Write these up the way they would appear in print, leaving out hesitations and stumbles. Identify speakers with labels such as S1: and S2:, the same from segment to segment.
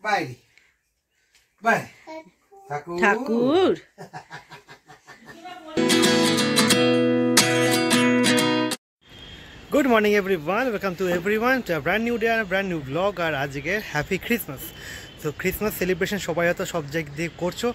S1: By bye
S2: Thakur
S1: Good morning everyone, welcome to everyone to a brand new day and a brand new vlog আর আজকে happy Christmas. তো Christmas celebration সবাই হয়তো সব জায়গায় করছো।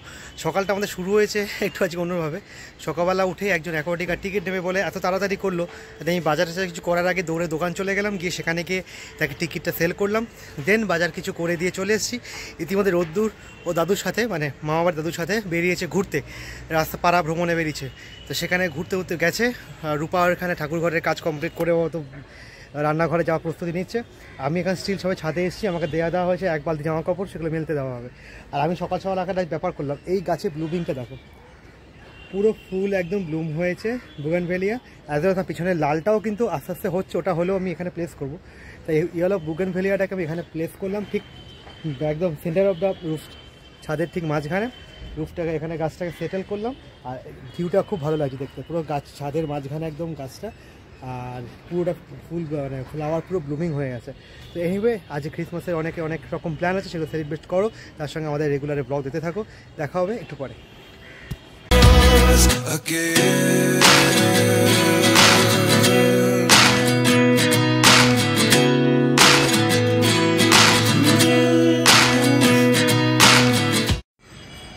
S1: সকালটা আমাদের শুরু হয়েছে একটু আজকে অন্যভাবে। সকালবেলা উঠে একজন অ্যাকোয়াটিকার টিকিট নেবে বলে এত তাড়াতাড়ি করলো, আমি বাজারে কিছু করার আগে দৌড়ে দোকান চলে গেলাম, গিয়ে সেখানে গিয়ে তাকে টিকিটটা সেল করলাম, দেন বাজার কিছু করে দিয়ে চলে এসেছি। ইতিমধ্যে রোদ্দুর ও দাদুর সাথে মানে মামাবার দাদুর সাথে বেরিয়েছে ঘুরতে, রাস্তা পাড়া ভ্রমণে বেরিয়েছে। তো সেখানে ঘুরতে ঘুরতে গেছে, রূপা এখানে ঠাকুর ঘরের কাজ কমপ্লিট করে ও তো রান্নাঘরে যাওয়ার প্রস্তুতি নিচ্ছে। আমি এখানে স্টিল সবাই ছাদে এসেছি, আমাকে দেওয়া হয়েছে এক বালতি জামা কাপড়, সেগুলো মেলতে দেওয়া হবে। আর আমি সকাল সকাল একটা ব্যাপার করলাম, এই গাছে ব্লুমিংটা দেখো, পুরো ফুল একদম ব্লুম হয়েছে বুগেনভেলিয়া। অ্যাজ ওয়েল পিছনের লালটাও কিন্তু আস্তে আস্তে হচ্ছে, ওটা হলেও আমি এখানে প্লেস করবো। তাই ইয়েলো বুগেনভেলিয়াটাকে আমি এখানে প্লেস করলাম, ঠিক একদম সেন্টার অফ দ্য রুফ, ছাদের ঠিক মাঝখানে রুফটাকে, এখানে গাছটাকে সেটেল করলাম। আর ভিউটা খুব ভালো লাগছে দেখতে, পুরো গাছ ছাদের মাঝখানে একদম গাছটা, আর পুরোটা ফুল মানে ফ্লাওয়ার পুরো ব্লুমিং হয়ে গেছে। তো এনিওয়ে আজ ক্রিসমাসের অনেক রকম প্ল্যান আছে, সেগুলো সেলিব্রেট করো, তার সঙ্গে আমাদের রেগুলারে ব্লগ দিতে থাকো। দেখা হবে একটু পরে।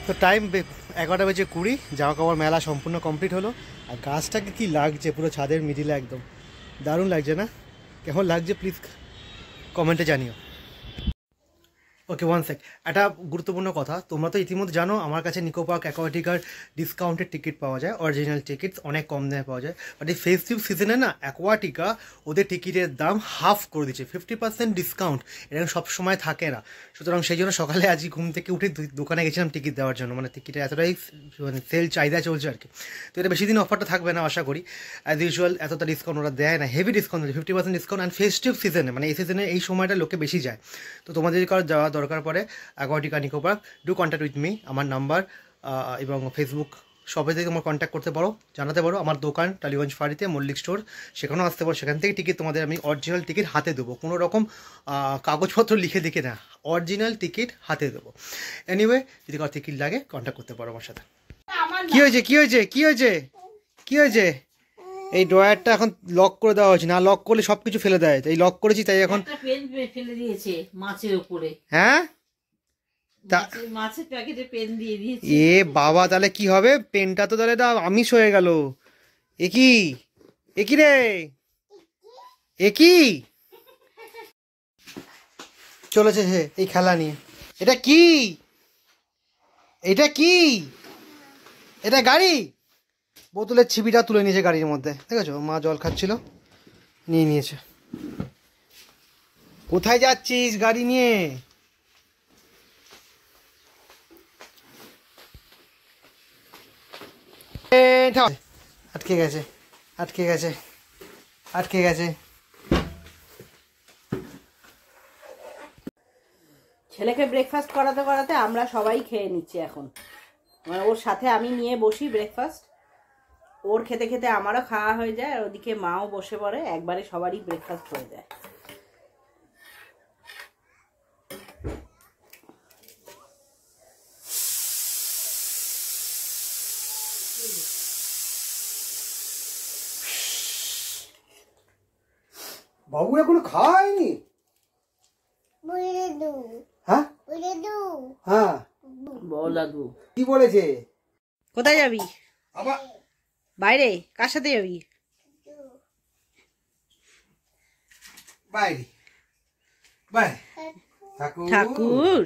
S1: তো টাইম 11:20, জামা কাপড় মেলা সম্পূর্ণ কমপ্লিট হলো। আর গাছটাকে কি লাগছে পুরো ছাদের মিডিলে, একদম দারুণ লাগছে না? কেমন লাগছে প্লিজ কমেন্টে জানিও। ওকে, ওয়ান সেক, একটা গুরুত্বপূর্ণ কথা, তোমরা তো ইতিমধ্যে জানো আমার কাছে নিকো পার্ক অ্যাকোয়াটিকার ডিসকাউন্টেড টিকিট পাওয়া যায়, অরিজিনাল টিকিট অনেক কম দামে পাওয়া যায়। বাট এই ফেস্টিভ সিজনে না অ্যাকোয়াটিকা ওদের টিকিটের দাম হাফ করে দিচ্ছে, 50% ডিসকাউন্ট। এরকম সবসময় থাকে না, সুতরাং সেই জন্য সকালে আজকে ঘুম থেকে উঠে দোকানে গেছিলাম টিকিট দেওয়ার জন্য, মানে টিকিটের এতটাই মানে সেল চাহিদা চলছে আর কি। তো এটা বেশি দিন অফারটা থাকবে না আশা করি, অ্যাজ ইউজুয়াল এতটা ডিসকাউন্ট ওরা দেয় না, heavy discount, 50% discount. And festive সিজনে মানে এই সিজনে এই সময়টা লোকে বেশি যায়। তো তোমাদের যদি কারো যাওয়া দরকার পড়ে Aquatica Nicco park, do contact with me, আমার নাম্বার এবং ফেসবুক সবে থেকে তোমার কন্ট্যাক্ট করতে পারো, জানাতে পারো। আমার দোকান টালিগঞ্জ ফাঁড়িতে মল্লিক স্টোর, সেখানেও আসতে পারো, সেখান থেকে টিকিট তোমাদের আমি অরিজিনাল টিকিট হাতে দেবো, কোনো রকম কাগজপত্র লিখে না, অরিজিনাল টিকিট হাতে দেবো। এনিওয়ে যদি কারো টিকিট লাগে কন্ট্যাক্ট করতে পারো আমার সাথে। কী হয়েছে? এই ড্রয়ারটা এখন লক করে দেওয়া হয়েছে, না লক করলে সব কিছু ফেলে দেয়, এই লক করেছি তাই এখন
S2: ফেলে দিয়েছে মাছের উপরে।
S1: হ্যাঁ,
S2: মাছের প্যাকেটে পেন দিয়ে দিয়েছে।
S1: এ বাবা, তাহলে কি হবে? পেনটা তো তাহলে আমিষ হয়ে গেল। একই রে, একই চলেছে সে এই খেলা নিয়ে। এটা কি এটা গাড়ি? বোতলের ছিপিটা তুলে নিয়েছে গাড়ির মধ্যে, দেখেছো? মা জল খাচ্ছিল, নিয়ে নিয়েছে। কোথায় যাচ্ছিস গাড়ি নিয়ে? আটকে গেছে।
S2: ছেলেকে ব্রেকফাস্ট করাতে আমরা সবাই খেয়ে নিচ্ছি এখন, মানে ওর সাথে আমি নিয়ে বসি ব্রেকফাস্ট, ওর খেতে খেতে আমারও খাওয়া হয়ে যায়, আর ওদিকে মাও বসে পড়ে, একবারে সবারই ব্রেকফাস্ট হয়ে যায়।
S1: বাবু এখনো খায়নি? হ্যাঁ
S2: বল দাদু
S1: কি বলেছে?
S2: কোথায় যাবি?
S1: আবার
S2: বাইরে? কার সাথে যাবি?
S1: বাই
S2: ঠাকুর।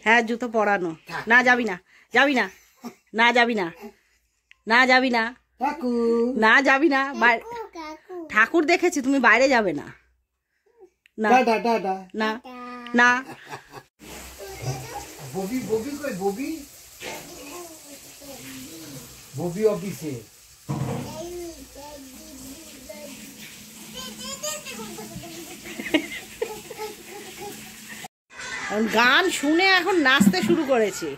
S2: হ্যাঁ, জুতো পরানো। না যাবি না ঠাকুর দেখেছি, তুমি বাইরে যাবে না। না
S1: ববি অফিসে
S2: গান শুনে এখন নাচতে শুরু করেছে।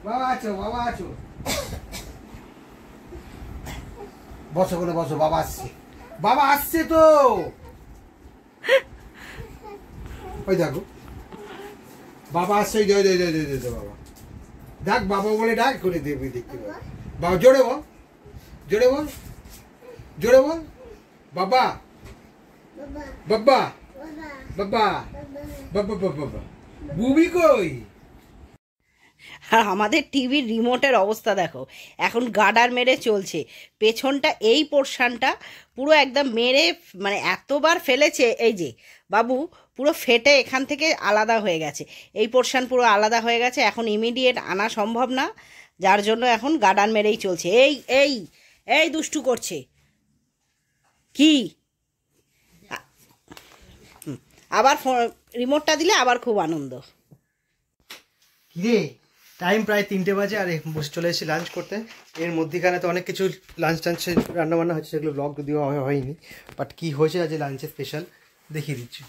S1: বাবা আছো বসো, বাবা আসছে তো।
S3: ওই দেখো বাবা আসছে, জয় জয় জয় জয় জয় বাবা ডাক, বাবা বলে ডাক করে দেবে, দেখতে পাবো। বাবা জোরে বল, জোরে বল, জোরে বল, বাবা বাবা বাবা বাবা বাবা। বুবি কই?
S2: আর আমাদের টিভির রিমোটের অবস্থা দেখো, এখন গার্ডার মেরে চলছে। পেছনটা এই পোর্শনটা পুরো একদম মেরে মানে এতবার ফেলেছে, এই যে বাবু পুরো ফেটে এখান থেকে আলাদা হয়ে গেছে। এই পোর্শন পুরো আলাদা হয়ে গেছে, এখন ইমিডিয়েট আনা সম্ভব না, যার জন্য এখন গার্ডার মেরেই চলছে। এই এই এই দুষ্টু করছে কি, আবার রিমোটটা দিলে আবার খুব আনন্দ।
S1: কিরে টাইম প্রায় 3টে বাজে আর বসে চলে এসেছি লাঞ্চ করতে। এর মধ্যেখানে তো অনেক কিছু লাঞ্চ টাঞ্চে রান্নাবান্না হচ্ছে, সেগুলো ব্লগ যদিও হয়নি, বাট কি হয়েছে আজ লাঞ্চে স্পেশাল দেখিয়ে দিচ্ছি।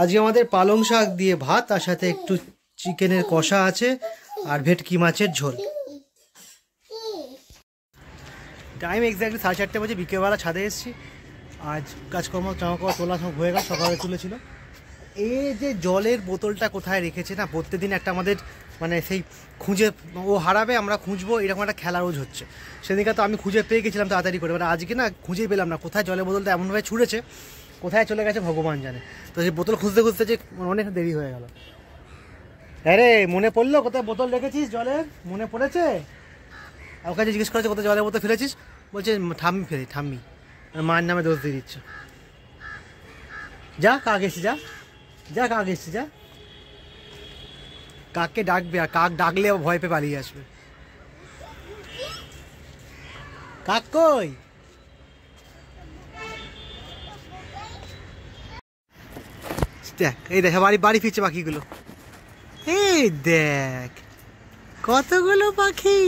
S1: আজকে আমাদের পালং শাক দিয়ে ভাত, তার সাথে একটু চিকেনের কষা আছে আর ভেটকি মাছের ঝোল। টাইম এক্স্যাক্টলি 4:30 বাজে, বিকেলবেলা ছাদে এসেছি। আজ কাজকর্ম জামাকাপড় তোলা সব হয়ে গেল, সকালে তুলেছিল। এই যে জলের বোতলটা কোথায় রেখেছে না, প্রত্যেকদিন একটা আমাদের মানে সেই খুঁজে, ও হারাবে আমরা খুঁজবো, এরকম একটা খেলা রোজ হচ্ছে। সেদিনকে তো আমি খুঁজে পেয়ে গেছিলাম তাড়াতাড়ি করে, এবার আজকে না খুঁজেই পেলাম না কোথায় জলের বোতলটা, এমনভাবে ছুঁড়েছে কোথায় চলে গেছে ভগবান জানে। তো সেই বোতল খুঁজতে খুঁজতে যে অনেক দেরি হয়ে গেল। আরে মনে পড়লো কোথায় বোতল রেখেছিস জলের, মনে পড়েছে? ওর কাছে জিজ্ঞেস করেছে কোথায় জলের বোতল ফেলেছিস, বলছে ঠাম্মি ফেলে, ঠাম্মি মায়ের নামে দোষ দিয়ে দিচ্ছ। যা কাক এসছি, যা যা কাক এসছি, যা কাককে ডাকবে, আর কাক ডাকলে ভয় পেয়ে পালিয়ে আসবে। কাক কই? দেখ এই দেখ বাড়ি বাড়ি ফিরছে পাখিগুলো, এই দেখ কতগুলো পাখি।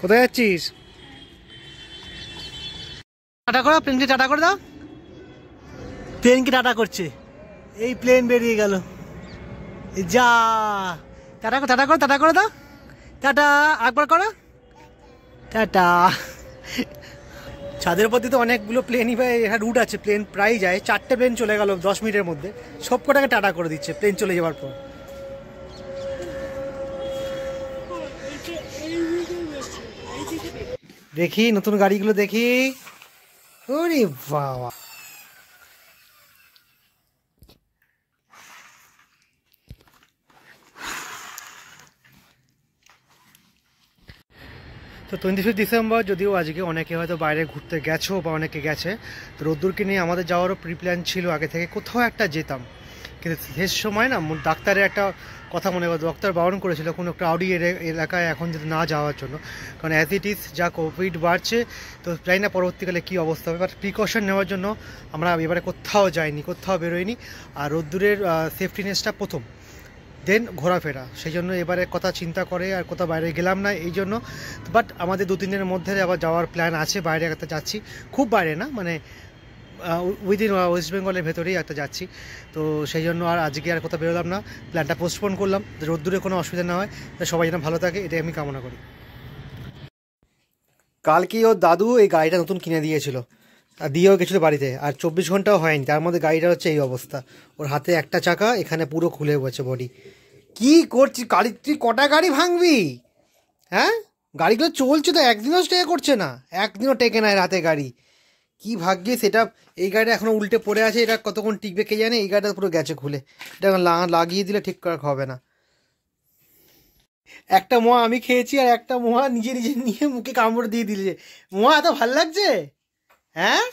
S1: কোথায় যাচ্ছিস? টাটা করো, প্লেনকে টাটা করে দাও। প্লেনকে টাটা করছে, এই প্লেন বেরিয়ে গেল। যা টাটা করো, টাটা করো, টাটা করে দাও, টাটা একবার করো, টাটা। ছাদের উপর দিয়ে তো অনেকগুলো প্লেনই ভাই, এখানে রুট আছে, প্লেন প্রায় যায়। 4টে প্লেন চলে গেল 10 মিনিটের মধ্যে, সব কটাকে টাটা করে দিচ্ছে প্লেন চলে যাওয়ার পর। দেখি নতুন গাড়িগুলো দেখি, ওরে বাবা। তো 25 ডিসেম্বর, যদিও আজকে অনেকে হয়তো বাইরে ঘুরতে গেছো বা অনেকে গেছে, তো রোদ্দুরকে নিয়ে আমাদের যাওয়ারও প্রি প্ল্যান ছিল আগে থেকে, কোথাও একটা যেতাম। কিন্তু শেষ সময় না ডাক্তারের একটা কথা মনে করো, ডাক্তার বারণ করেছিল কোনো একটা আউডি এলাকায় এখন যদি না যাওয়ার জন্য, কারণ অ্যাজ ইট ইজ যা কোভিড বাড়ছে, তো জানি না পরবর্তীকালে কী অবস্থা হবে। বাট প্রিকশন নেওয়ার জন্য আমরা এবারে কোথাও যাইনি, কোথাও বেরোয়নি। আর রোদ্দুরের সেফটিনেসটা প্রথম, দেন ঘোরাফেরা, সেই জন্য এবারে কথা চিন্তা করে আর কোথাও বাইরে গেলাম না এই জন্য। বাট আমাদের 2-3 দিনের মধ্যে আবার যাওয়ার প্ল্যান আছে, বাইরে একটা যাচ্ছি, খুব বাইরে না, মানে উইদিন ওয়েস্ট বেঙ্গলের ভেতরেই একটা যাচ্ছি। তো সেই জন্য আর আজকে আর কোথাও বেরোলাম না, প্ল্যানটা পোস্টপোন করলাম, রোদ্দুরে কোনো অসুবিধা না হয়, সবাই যেন ভালো থাকে এটাই আমি কামনা করি। কালকেই ওর দাদু এই গাড়িটা নতুন কিনে দিয়েছিল, আর দিয়েও গেছিলো বাড়িতে, আর 24 ঘন্টাও হয়নি, তার মধ্যে গাড়িটা হচ্ছে এই অবস্থা। ওর হাতে একটা চাকা, এখানে পুরো খুলে গেছে বডি। কি করছিস গাড়ি, তুই কটা গাড়ি ভাঙবি? হ্যাঁ, গাড়িগুলো চলছে তো, একদিনও স্টে করছে না, একদিনও টেকে নেয় রাতে গাড়ি। কি ভাগ্যে সেটা, এই গাড়িটা এখনও উল্টে পড়ে আছে, এটা কতক্ষণ টিকবে কে জানে। এই গাড়িটা পুরো গেছে খুলে, এটা লাগিয়ে দিলে ঠিক করা হবে না। একটা মোয়া আমি খেয়েছি, আর একটা মোয়া নিজে নিজে নিয়ে মুখে কামড় দিয়ে দিলে। মোয়া এত ভাল লাগছে, হ্যাঁ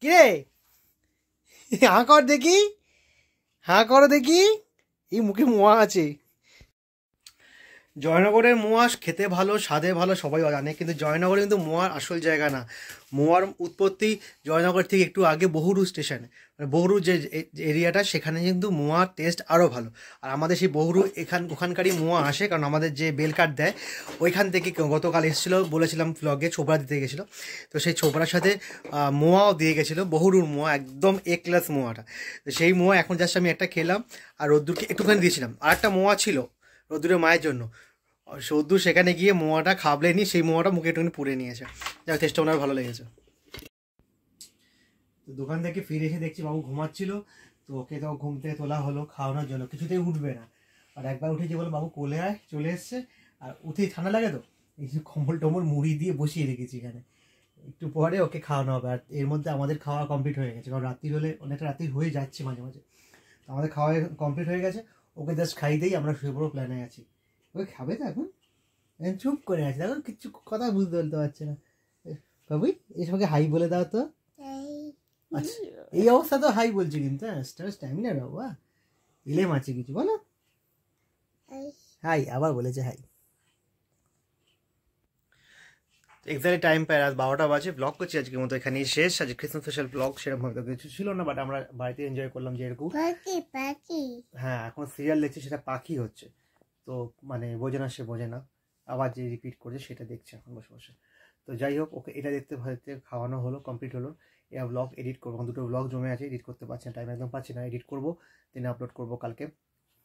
S1: কিরে? হাঁ কর দেখি, হাঁ করো দেখি, এই মুখে মোয়া আছে। জয়নগরের মোয়া খেতে ভালো, স্বাদে ভালো, সবাই জানে, কিন্তু জয়নগরে কিন্তু মোয়ার আসল জায়গা না। মোয়ার উৎপত্তি জয়নগর থেকে একটু আগে বহুরু স্টেশনে, মানে বহুরু যে এরিয়াটা, সেখানে কিন্তু মোয়ার টেস্ট আরও ভালো। আর আমাদের সেই বহুরু ওখানকারই মোয়া আসে, কারণ আমাদের যে বেল কাঠ দেয় ওইখান থেকে গতকাল এসেছিলো, বলেছিলাম ব্লগে, ছোবরা দিতে গেছিলো, তো সেই ছোবরার সাথে মোয়াও দিয়ে গেছিলো, বহুরুর মোয়া, একদম এ ক্লাস মোয়াটা। তো সেই মোয়া এখন জাস্ট আমি একটা খেলাম, আর রোদ্দুরকে একটুখানি দিয়েছিলাম। আর একটা মোয়া ছিল রোদ্দুরের মায়ের জন্য, সদ্দু সেখানে গিয়ে মোয়াটা খাবলেনি, সেই মোয়াটা মুখে একটুখানি পুড়ে নিয়েছে। যাক, টেস্টটা ওনার ভালো লেগেছে। তো দোকান থেকে ফিরে এসে দেখছি বাবু ঘুমাচ্ছিল, তো ওকে তো ঘুম থেকে তোলা হলো খাওয়ানোর জন্য, কিছুতেই উঠবে না। আর একবার উঠেছি বলে বাবু কোলে আয়, চলে এসছে। আর উঠেই ঠান্ডা লাগে, তো এই যে কম্বল টম্বল মুড়ি দিয়ে বসিয়ে রেখেছি এখানে, একটু পরে ওকে খাওয়ানো হবে। আর এর মধ্যে আমাদের খাওয়া কমপ্লিট হয়ে গেছে, কারণ রাত্রি হলে অনেকটা রাত্রি হয়ে যাচ্ছে মাঝে মাঝে, তো আমাদের খাওয়া কমপ্লিট হয়ে গেছে। ওকে জাস্ট খাই দিয়েই আমরা শুয়ে পড়ো প্ল্যানে আছি। ওকে খাবে তো এখন চুপ করে আছে, দেখো কিচ্ছু কথা বুঝতে বলতে পারছে না। বাবুই এই সবাইকে হাই বলে দাও তো। আচ্ছা, এই অবস্থা তো হাই বলছে, কিন্তু স্ট্যামিনা বাবু এলেম আছে কিছু, বলো হাই। আবার বলেছে হাই। এক্স্যাক্টলি টাইম পায় রাত 12টা বাজে। ব্লগ করছি আজকের মতো এখানেই শেষ। আজ ক্রিসমাস স্পেশাল ব্লগ সেরকম ভাবে কিছু ছিল না, বাট আমরা বাড়িতে এনজয় করলাম যেরকম। হ্যাঁ, এখন সিরিয়াল দেখছি, সেটা পাখি হচ্ছে, তো মানে বোঝে না, সে বোঝে না, আবার যে রিপিট করছে সেটা দেখছে এখন বসে বসে। তো যাই হোক, ওকে এটা দেখতে ভাবতে খাওয়ানো হলো, কমপ্লিট হলো। এবার ব্লগ এডিট করবো, দুটো ব্লগ জমে আছে, এডিট করতে পারছি না, টাইম একদম পাচ্ছি না। এডিট করবো, দিনে আপলোড করবো কালকে।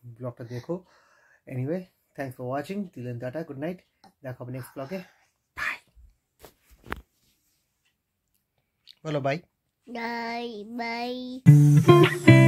S1: ব্লগটা দেখো। Anyway, thanks for watching. Till tata, good night, দেখা হবে নেক্সট ব্লগে। বাই, বলো বাই।
S4: Bye. Bye.